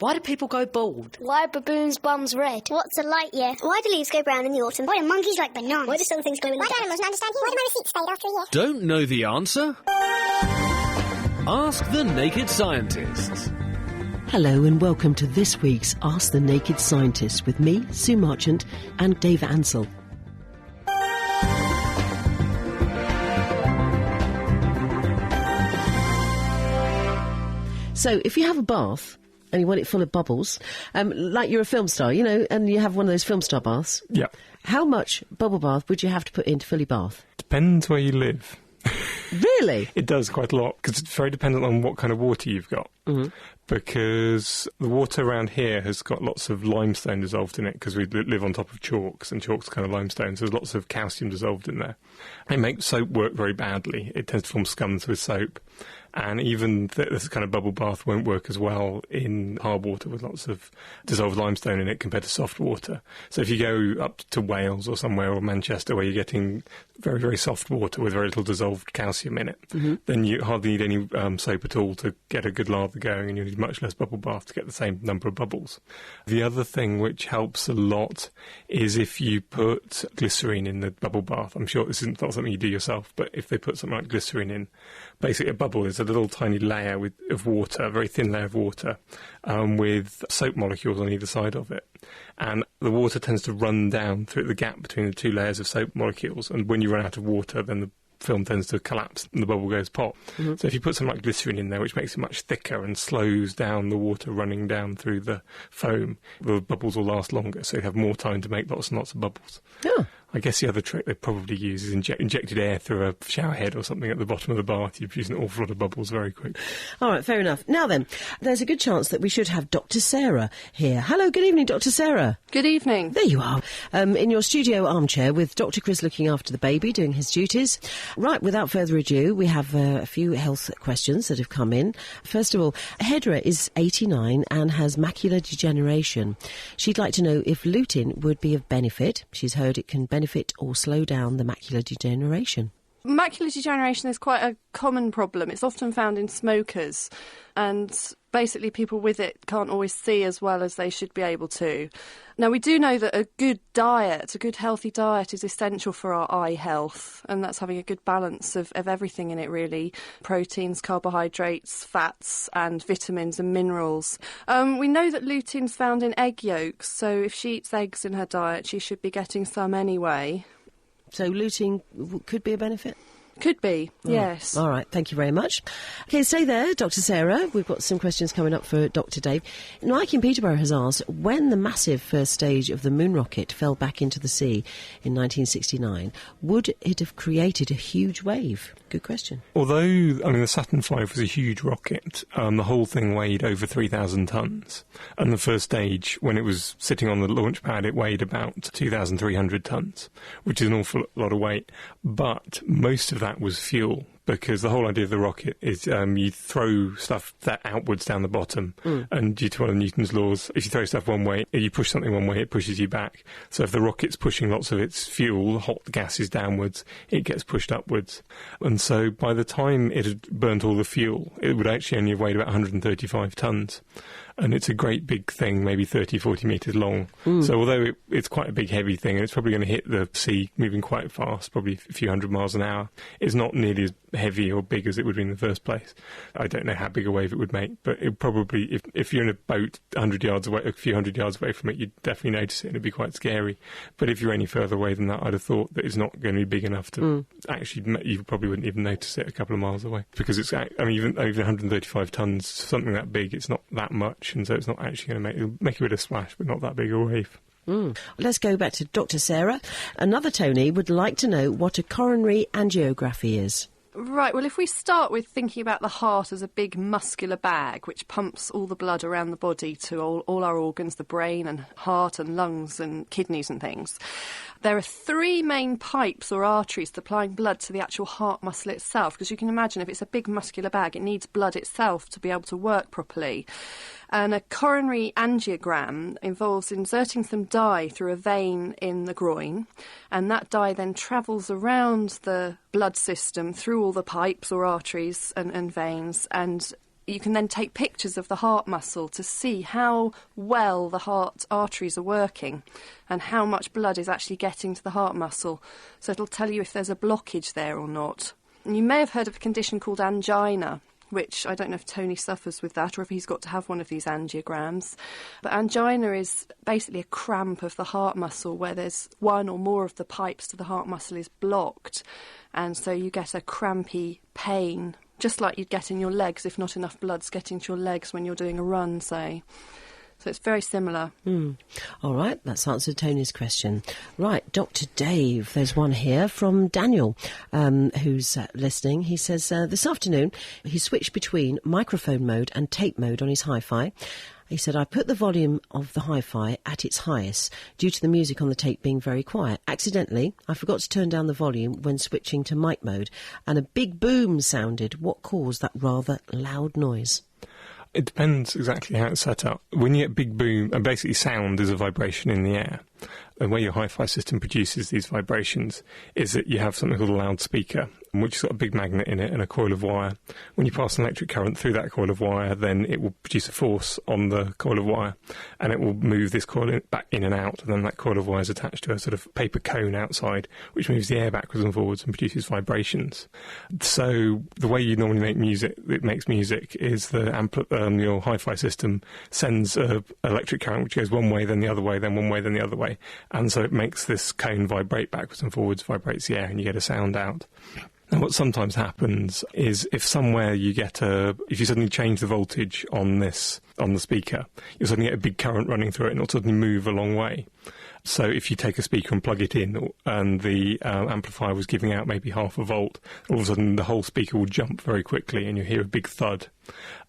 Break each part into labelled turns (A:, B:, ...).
A: Why do people go bald?
B: Why are baboons' bums red?
C: What's a light year? Why do leaves go brown in the autumn? Why do monkeys like bananas? Why do some things glow in the dark? Why do animals not understand humor? Why do my receipts fade after a year?
D: Don't know the answer? Ask the Naked Scientists.
E: Hello and welcome to this week's Ask the Naked Scientists with me, Sue Marchant, and Dave Ansell. So, if you have a bath and you want it full of bubbles, like you're a film star, you know, and you have one of those film star baths,
F: yeah.
E: How much bubble bath would you have to put in to fill your bath?
F: Depends where you live.
E: Really?
F: It does quite a lot, because it's very dependent on what kind of water you've got.
E: Mm-hmm. Oh.
F: I guess the other trick they probably use is injected air through a shower head or something at the bottom of the bath. You produce an awful lot of bubbles very quick.
E: All right, fair enough. Now then, there's a good chance that we should have Dr. Sarah here. Hello, good evening, Dr. Sarah.
G: Good evening.
E: There you are, in your studio armchair with Dr. Chris looking after the baby, doing his duties. Right, without further ado, we have a few health questions that have come in. First of all, Hedra is 89 and has macular degeneration. She'd like to know if lutein would be of benefit. She's heard it can benefit or slow down the macular degeneration.
G: Macular degeneration is quite a common problem. It's often found in smokers, and basically people with it can't always see as well as they should be able to. Now, we do know that a good diet, a good healthy diet, is essential for our eye health, and that's having a good balance of everything in it, really. Proteins, carbohydrates, fats, and vitamins and minerals. We know that lutein's found in egg yolks, so if she eats eggs in her diet, she should be getting some anyway.
E: So lutein could be a benefit?
G: Could be, yes.
E: All right, thank you very much. OK, stay there, Dr. Sarah. We've got some questions coming up for Dr. Dave. Mike in Peterborough has asked, when the massive first stage of the moon rocket fell back into the sea in 1969, would it have created a huge wave? Good question.
F: Although, the Saturn V was a huge rocket, the whole thing weighed over 3,000 tonnes. And the first stage, when it was sitting on the launch pad, it weighed about 2,300 tonnes, which is an awful lot of weight. But most of that was fuel, because the whole idea of the rocket is you throw stuff that outwards down the bottom, and due to one of Newton's laws, if you throw stuff one way, if you push something one way, it pushes you back. So if the rocket's pushing lots of its fuel, hot gases downwards, it gets pushed upwards. And so by the time it had burnt all the fuel, it would actually only have weighed about 135 tonnes. And it's a great big thing, maybe 30, 40 metres long. So although it's quite a big, heavy thing, and it's probably going to hit the sea moving quite fast, probably a few hundred miles an hour, it's not nearly as heavy or big as it would be in the first place. I don't know how big a wave it would make, but it probably, if you're in a boat 100 yards away, a few hundred yards away from it, you'd definitely notice it, and it'd be quite scary. But if you're any further away than that, I'd have thought that it's not going to be big enough to actually, you probably wouldn't even notice it a couple of miles away. Because it's, even 135 tonnes, something that big, it's not that much, and so it's not actually going to make a bit of splash, but not that big a wave.
E: Let's go back to Dr. Sarah. Another Tony would like to know what a coronary angiography is.
G: Right, well, if we start with thinking about the heart as a big muscular bag which pumps all the blood around the body to all our organs, the brain and heart and lungs and kidneys and things, there are three main pipes or arteries supplying blood to the actual heart muscle itself, because you can imagine if it's a big muscular bag, it needs blood itself to be able to work properly. And a coronary angiogram involves inserting some dye through a vein in the groin, and that dye then travels around the blood system through all the pipes or arteries and veins, and you can then take pictures of the heart muscle to see how well the heart arteries are working and how much blood is actually getting to the heart muscle. So it'll tell you if there's a blockage there or not. And you may have heard of a condition called angina, which I don't know if Tony suffers with that or if he's got to have one of these angiograms. But angina is basically a cramp of the heart muscle where there's one or more of the pipes to the heart muscle is blocked. And so you get a crampy pain, just like you'd get in your legs if not enough blood's getting to your legs when you're doing a run, say. So it's very similar.
E: All right, that's answered Tony's question. Right, Dr. Dave, there's one here from Daniel, who's listening. He says, this afternoon he switched between microphone mode and tape mode on his hi-fi. He said, I put the volume of the hi-fi at its highest due to the music on the tape being very quiet. Accidentally, I forgot to turn down the volume when switching to mic mode, and a big boom sounded. What caused that rather loud noise?
F: It depends exactly how it's set up. When you get big boom, and basically sound is a vibration in the air, the way your hi-fi system produces these vibrations is that you have something called a loudspeaker, which has got a big magnet in it and a coil of wire. When you pass an electric current through that coil of wire, then it will produce a force on the coil of wire, and it will move this coil back in and out, and then that coil of wire is attached to a sort of paper cone outside, which moves the air backwards and forwards and produces vibrations. So the way you normally make music, it makes music, is your hi-fi system sends an electric current which goes one way, then the other way, then one way, then the other way. And so it makes this cone vibrate backwards and forwards, vibrates the air, and you get a sound out. And what sometimes happens is if you suddenly change the voltage on the speaker, you'll suddenly get a big current running through it and it'll suddenly move a long way. So if you take a speaker and plug it in and the amplifier was giving out maybe half a volt, all of a sudden the whole speaker will jump very quickly and you hear a big thud.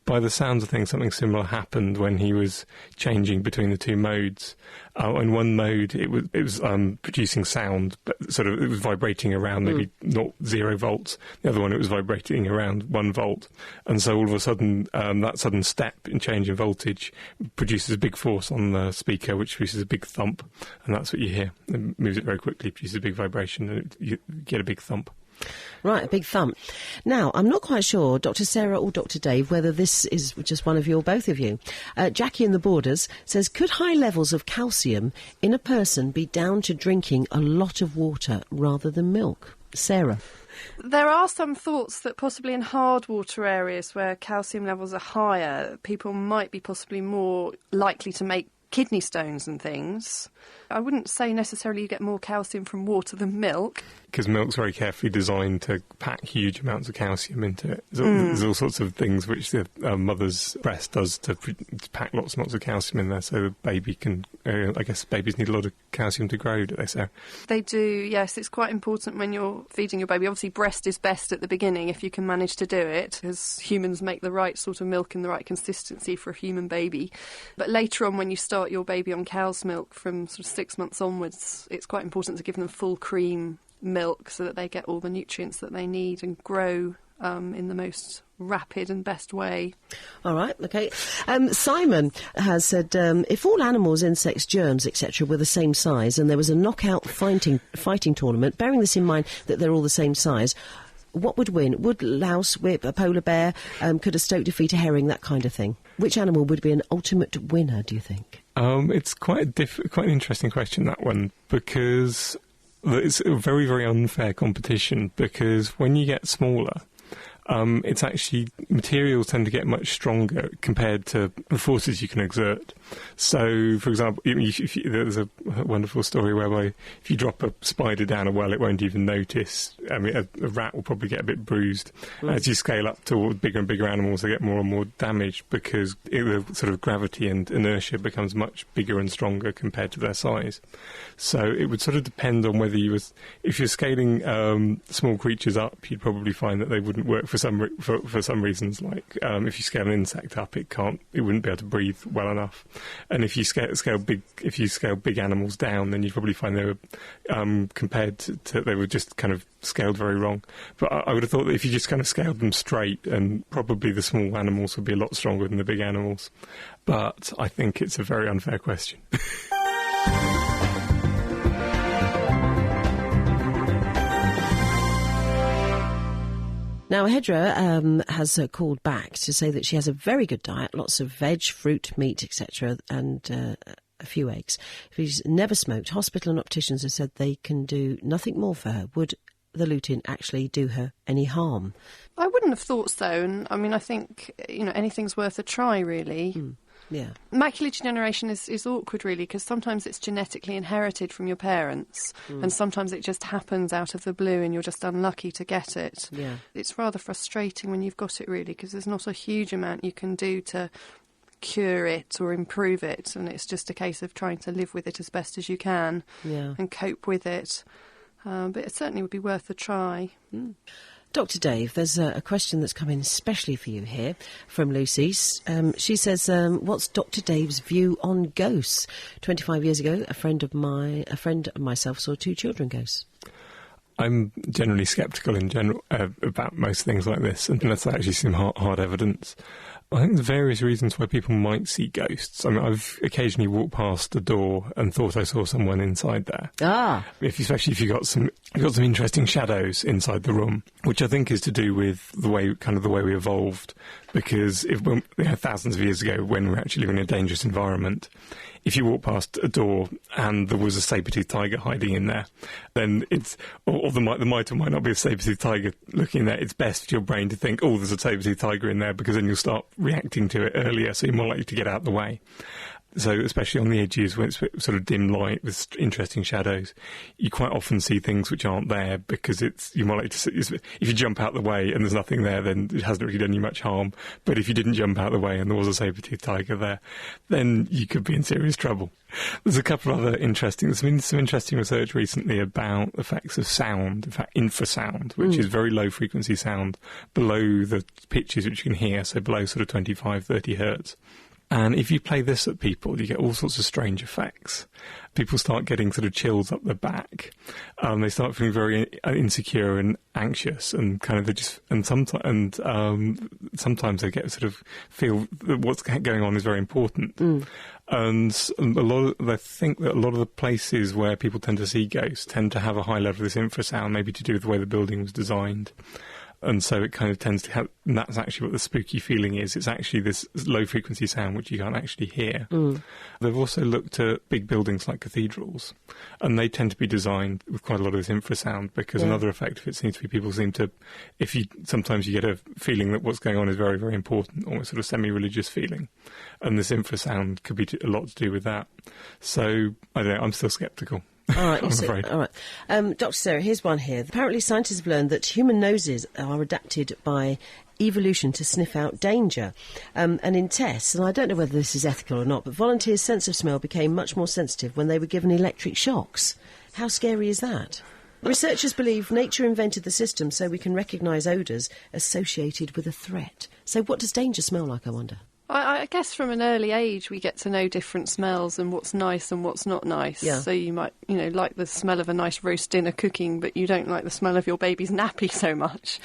F: By the sounds of things, something similar happened when he was changing between the two modes. In one mode, it was producing sound, but it was vibrating around maybe 0 volts. The other one, it was vibrating around 1 volt. And so all of a sudden, that sudden step in change in voltage produces a big force on the speaker, which produces a big thump. And that's what you hear. It moves it very quickly, produces a big vibration, and you get a big thump.
E: Right, a big thump. Now, I'm not quite sure, Dr. Sarah or Dr. Dave, whether this is just one of you or both of you. Jackie in the Borders says, could high levels of calcium in a person be down to drinking a lot of water rather than milk? Sarah?
G: There are some thoughts that possibly in hard water areas where calcium levels are higher, people might be possibly more likely to make kidney stones and things. I wouldn't say necessarily you get more calcium from water than milk.
F: Because milk's very carefully designed to pack huge amounts of calcium into it. There's all sorts of things which the mother's breast does to pack lots and lots of calcium in there so the baby can... I guess babies need a lot of calcium to grow, do they, Sarah?
G: They do, yes. It's quite important when you're feeding your baby. Obviously, breast is best at the beginning if you can manage to do it, because humans make the right sort of milk in the right consistency for a human baby. But later on, when you start your baby on cow's milk from sort of 6 months onwards, it's quite important to give them full cream milk so that they get all the nutrients that they need and grow in the most rapid and best way.
E: All right, OK. Simon has said, if all animals, insects, germs, etc. were the same size and there was a knockout fighting tournament, bearing this in mind that they're all the same size, what would win? Would louse whip a polar bear? Could a stoat defeat a herring? That kind of thing. Which animal would be an ultimate winner, do you think?
F: It's quite an interesting question, that one, because it's a very, very unfair competition, because when you get smaller, it's actually, materials tend to get much stronger compared to the forces you can exert. So, for example, there's a wonderful story whereby if you drop a spider down a well, it won't even notice. I mean, a rat will probably get a bit bruised. As you scale up to bigger and bigger animals, they get more and more damage because the sort of gravity and inertia becomes much bigger and stronger compared to their size. So it would sort of depend on whether if you're scaling small creatures up, you'd probably find that they wouldn't work for some reasons. Like if you scale an insect up, it wouldn't be able to breathe well enough. And if you scale big animals down, then you'd probably find they were compared to they were just kind of scaled very wrong. But I would have thought that if you just kind of scaled them straight, and probably the small animals would be a lot stronger than the big animals. But I think it's a very unfair question.
E: Now, Hedra has called back to say that she has a very good diet, lots of veg, fruit, meat, etc., and a few eggs. She's never smoked. Hospital and opticians have said they can do nothing more for her. Would the lutein actually do her any harm?
G: I wouldn't have thought so. And I mean, I think, anything's worth a try, really.
E: Yeah.
G: Macular degeneration is awkward, really, because sometimes it's genetically inherited from your parents, and sometimes it just happens out of the blue and you're just unlucky to get it.
E: Yeah.
G: It's rather frustrating when you've got it, really, because there's not a huge amount you can do to cure it or improve it, and it's just a case of trying to live with it as best as you can and cope with it. But it certainly would be worth a try.
E: Dr. Dave, there's a question that's come in especially for you here from Lucy. She says, what's Dr. Dave's view on ghosts? 25 years ago, a friend of myself saw 2 children ghosts.
F: I'm generally sceptical in general about most things like this, unless I actually see some hard evidence. I think there's various reasons why people might see ghosts. I mean, I've occasionally walked past a door and thought I saw someone inside there. Especially if you got some interesting shadows inside the room, which I think is to do with the way we evolved. Because thousands of years ago, when we were actually living in a dangerous environment, if you walk past a door and there was a saber-toothed tiger hiding in there, then there might or might not be a saber-toothed tiger looking there. It's best for your brain to think, oh, there's a saber-toothed tiger in there, because then you'll start reacting to it earlier, so you're more likely to get out of the way. So especially on the edges, when it's sort of dim light with interesting shadows, you quite often see things which aren't there, because you're more likely to see. If you jump out the way and there's nothing there, then it hasn't really done you much harm. But if you didn't jump out the way and there was a saber-toothed tiger there, then you could be in serious trouble. There's a couple of other there's been some interesting research recently about effects of sound, in fact infrasound, which is very low frequency sound below the pitches which you can hear, so below sort of 25, 30 hertz. And if you play this at people, you get all sorts of strange effects. People start getting sort of chills up their back. They start feeling very insecure and anxious, and sometimes they get sort of feel that what's going on is very important. And I think that a lot of the places where people tend to see ghosts tend to have a high level of this infrasound, maybe to do with the way the building was designed. And so it kind of tends to have, and that's actually what the spooky feeling is. It's actually this low-frequency sound which you can't actually hear. They've also looked at big buildings like cathedrals, and they tend to be designed with quite a lot of this infrasound, because another effect of it seems to be people seem to, sometimes you get a feeling that what's going on is very, very important, almost sort of semi-religious feeling, and this infrasound could be a lot to do with that. So, I don't know, I'm still sceptical.
E: All right,
F: I'm afraid.
E: All right. Dr. Sarah, here's one here. Apparently scientists have learned that human noses are adapted by evolution to sniff out danger. And in tests, and I don't know whether this is ethical or not, but volunteers' sense of smell became much more sensitive when they were given electric shocks. How scary is that? Researchers believe nature invented the system so we can recognise odours associated with a threat. So what does danger smell like, I wonder?
G: I guess from an early age we get to know different smells and what's nice and what's not nice.
E: Yeah.
G: So you might, like the smell of a nice roast dinner cooking, but you don't like the smell of your baby's nappy so much.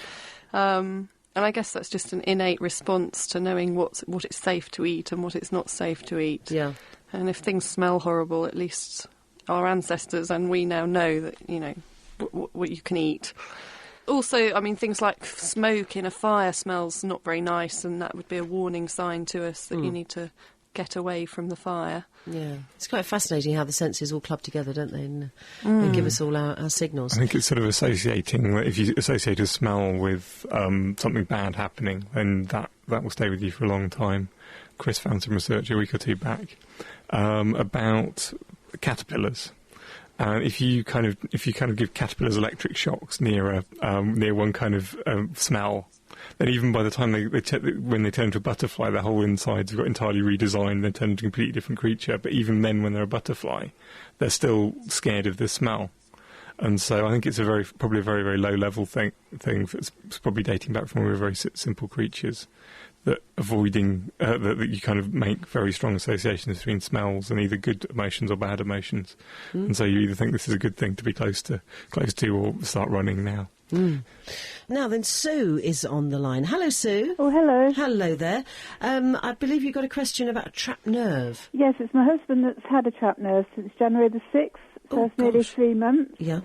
G: And I guess that's just an innate response to knowing what it's safe to eat and what it's not safe to eat.
E: Yeah.
G: And if things smell horrible, at least our ancestors and we now know that, what you can eat. Also, I mean, things like smoke in a fire smells not very nice, and that would be a warning sign to us that you need to get away from the fire.
E: Yeah. It's quite fascinating how the senses all club together, don't they, and give us all our signals.
F: I think it's sort of associating, if you associate a smell with something bad happening, then that will stay with you for a long time. Chris found some research a week or two back about caterpillars. If you kind of give caterpillars electric shocks near one kind of smell, then even by the time when they turn into a butterfly, their whole insides have got entirely redesigned. They turn into a completely different creature. But even then, when they're a butterfly, they're still scared of this smell. And so I think it's probably a very, very low level thing. It's probably dating back from when we were very simple creatures. That avoiding that you kind of make very strong associations between smells and either good emotions or bad emotions, and so you either think this is a good thing to be close to, or start running now.
E: Now then, Sue is on the line. Hello, Sue.
A: Oh, hello.
E: Hello there. I believe you've got a question about a trapped nerve.
A: Yes, it's my husband that's had a trapped nerve since January the 6th, so it's nearly 3 months.
E: Yeah.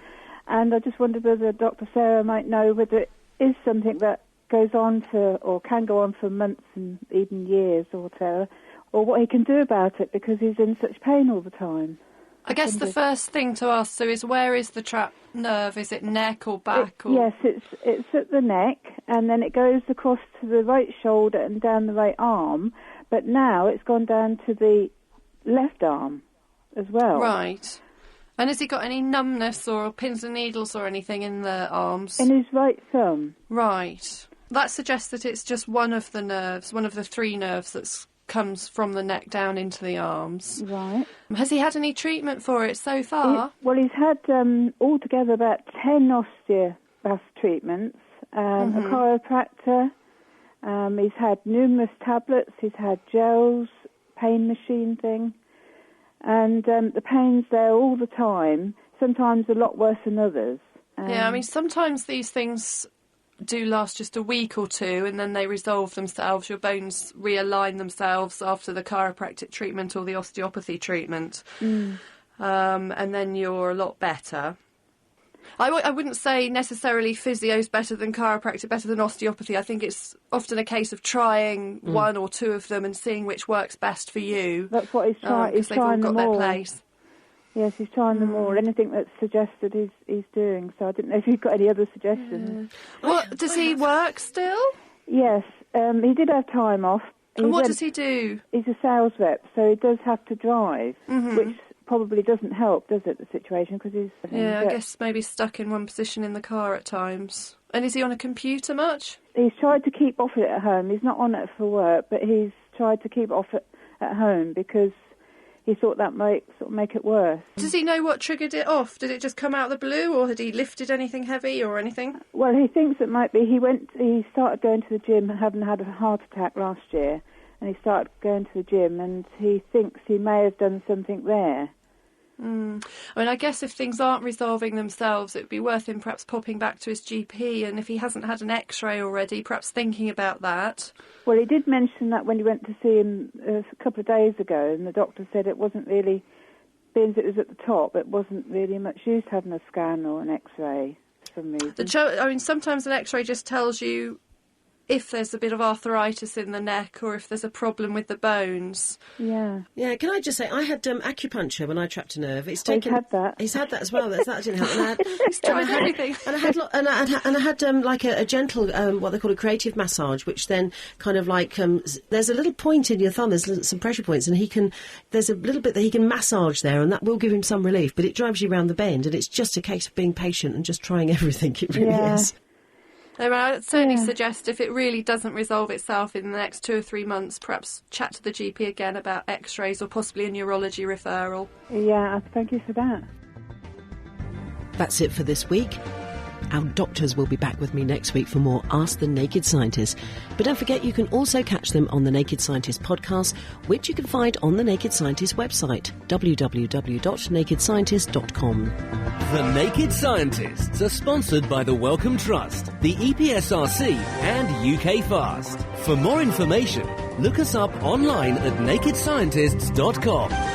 A: And I just wondered whether Dr. Sarah might know whether it is something that goes on for, or can go on for months and even years or whatever, or what he can do about it because he's in such pain all the time.
G: I guess the first thing to ask, Sue, is where is the trapped nerve? Is it neck or back?
A: Yes, it's at the neck, and then it goes across to the right shoulder and down the right arm, but now it's gone down to the left arm as well.
G: Right. And has he got any numbness or pins and needles or anything in the arms?
A: In his right thumb.
G: Right. That suggests that it's just one of the nerves, one of the 3 nerves that comes from the neck down into the arms.
A: Right.
G: Has he had any treatment for it so far?
A: Well, he's had altogether about 10 osteopath treatments, a chiropractor. He's had numerous tablets. He's had gels, pain machine thing. And the pain's there all the time, sometimes a lot worse than others.
G: Yeah, I mean, sometimes these things do last just a week or two and then they resolve themselves. Your bones realign themselves after the chiropractic treatment or the osteopathy treatment. And then you're a lot better. I wouldn't say necessarily physio's better than chiropractic, better than osteopathy. I think it's often a case of trying one or two of them and seeing which works best for you.
A: That's what he's trying. He's trying
G: they've all got
A: them all.
G: their place.
A: Yes, he's trying them all. Anything that's suggested, he's doing. So I didn't know if you've got any other suggestions.
G: Does he work still?
A: Yes, he did have time off.
G: And what does he do?
A: He's a sales rep, so he does have to drive, which probably doesn't help, does it, the situation? Because he's...
G: Yeah, I guess maybe stuck in one position in the car at times. And is he on a computer much?
A: He's tried to keep off it at home. He's not on it for work, but he's tried to keep off it at home because he thought that might sort of make it worse.
G: Does he know what triggered it off? Did it just come out of the blue, or had he lifted anything heavy or anything?
A: Well, he thinks it might be. He started going to the gym, having had a heart attack last year, and he started going to the gym, and he thinks he may have done something there.
G: I mean, I guess if things aren't resolving themselves, it would be worth him perhaps popping back to his GP, and if he hasn't had an X-ray already, perhaps thinking about that.
A: Well, he did mention that when he went to see him a couple of days ago, and the doctor said it wasn't really, being as it was at the top, it wasn't really much use having a scan or an X-ray for some reason.
G: Sometimes an X-ray just tells you if there's a bit of arthritis in the neck or if there's a problem with the bones.
A: Yeah.
E: Yeah, can I just say, I had acupuncture when I trapped a nerve. He's
A: had that.
E: He's had that as well. That didn't help.
G: He's tried everything.
E: And I had like a gentle, what they call a creative massage, which then kind of like, there's a little point in your thumb, there's some pressure points, and there's a little bit that he can massage there, and that will give him some relief, but it drives you round the bend, and it's just a case of being patient and just trying everything. It really is.
G: I would certainly suggest if it really doesn't resolve itself in the next 2 or 3 months, perhaps chat to the GP again about X-rays or possibly a neurology referral.
A: Yeah, thank you for that.
E: That's it for this week. Our doctors will be back with me next week for more Ask the Naked Scientist. But don't forget, you can also catch them on the Naked Scientist podcast, which you can find on the Naked Scientist website, www.nakedscientist.com.
D: The Naked Scientists are sponsored by the Wellcome Trust, the EPSRC and UK Fast. For more information, look us up online at nakedscientists.com.